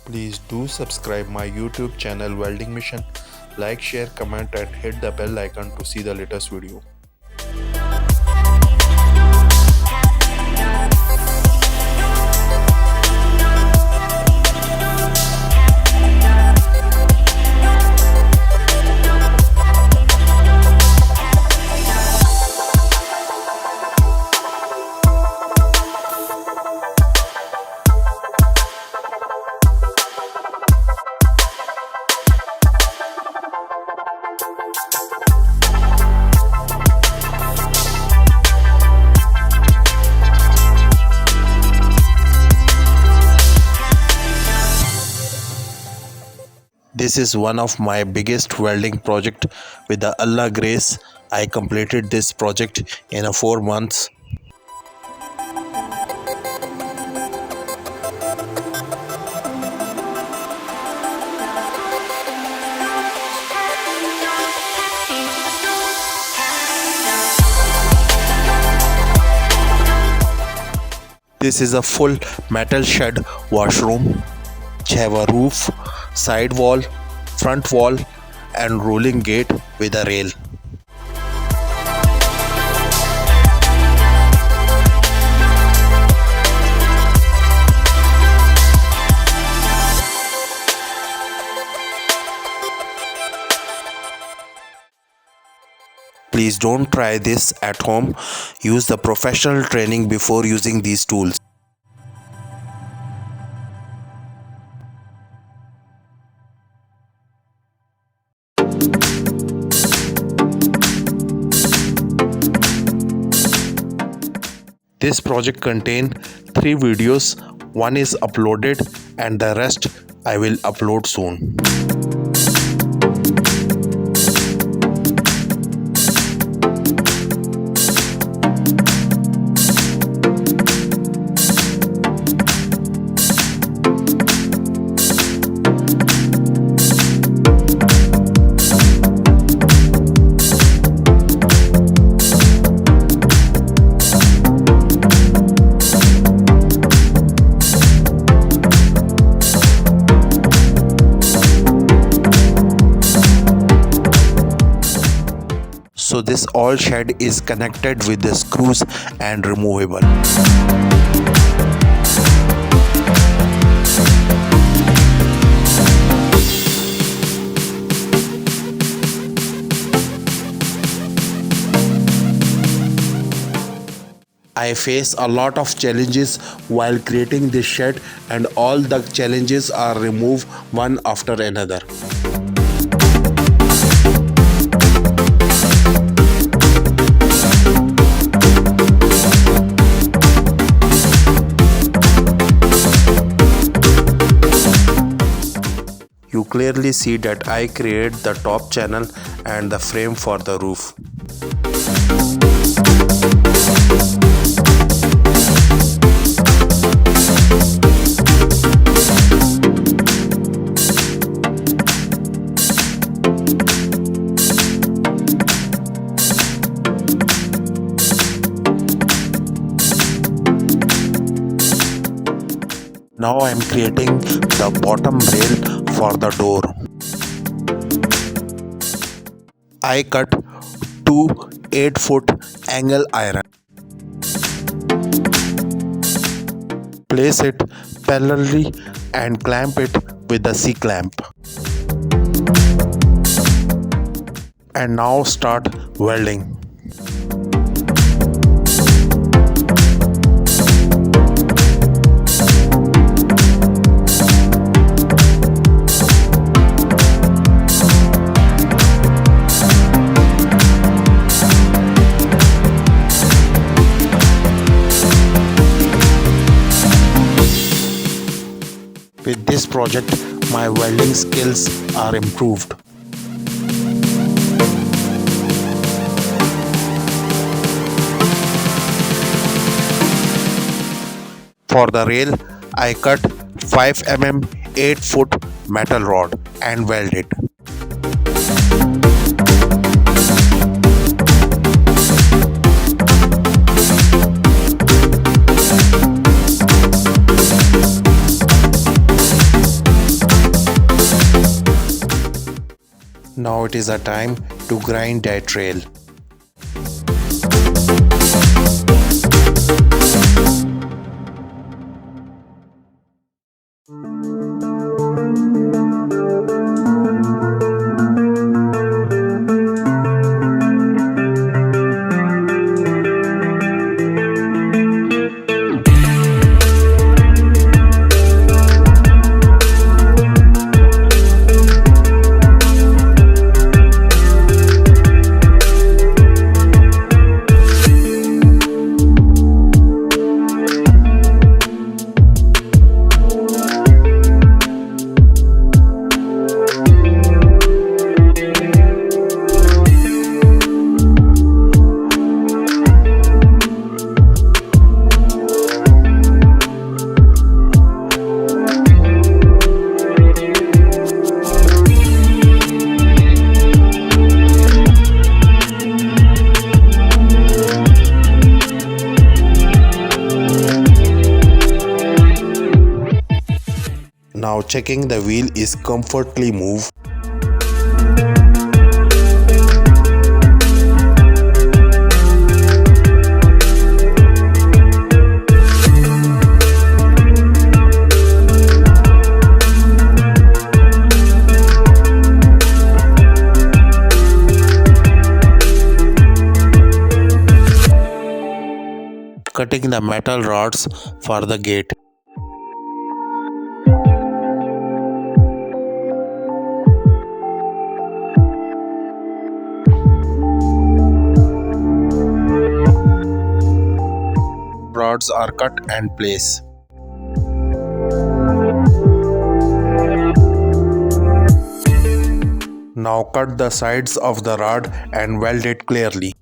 Please do subscribe my YouTube channel Welding Mission. Like, share, comment and hit the bell icon to see the latest video. This is one of my biggest welding project. With the Allah grace, I completed this project in 4 months. This is a full metal shed washroom, which have a roof, side wall, front wall and rolling gate with a rail. Please don't try this at home. Use the professional training before using these tools. This project contains 3 videos. One is uploaded and the rest I will upload soon. So this all shed is connected with the screws and removable. I face a lot of challenges while creating this shed, and all the challenges are removed one after another. You clearly see that I create the top channel and the frame for the roof. Now I am creating the bottom rail for the door. I cut 2 8-foot angle iron. Place it parallelly and clamp it with the C-clamp. And now start welding. With this project, my welding skills are improved. For the rail, I cut 5 mm 8-foot metal rod and weld it. Now it is a time to grind that rail. Now checking the wheel is comfortably moved. Cutting the metal rods for the gate. Rods are cut and placed. Now cut the sides of the rod and weld it clearly.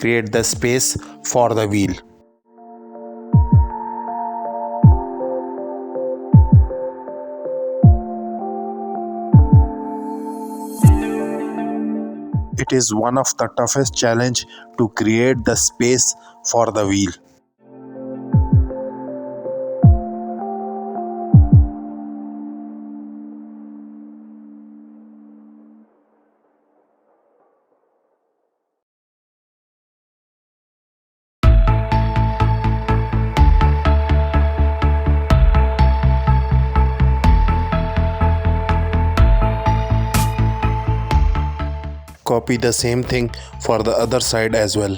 Create the space for the wheel. It is one of the toughest challenge to create the space for the wheel. Copy the same thing for the other side as well.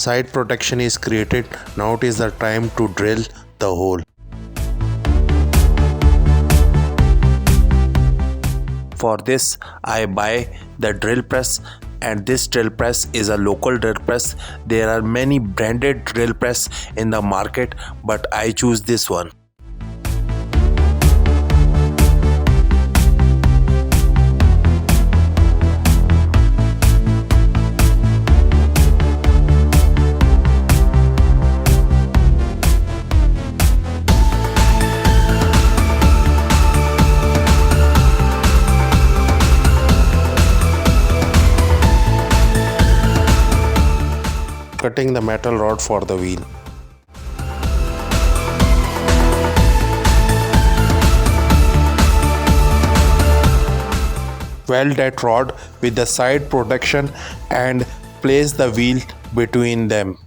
Side protection is created. Now it is the time to drill the hole. For this I buy the drill press, and this drill press is a local drill press. There are many branded drill press in the market, but I choose this one. Cutting the metal rod for the wheel. Weld that rod with the side protection and place the wheel between them.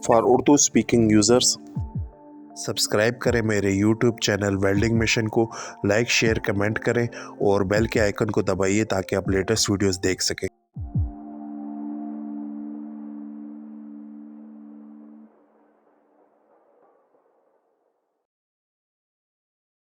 For Urdu speaking users, subscribe करें मेरे YouTube channel welding mission को, like share comment करें और bell के icon को दबाइए ताकि आप लेटेस्ट वीडियोस देख सकें।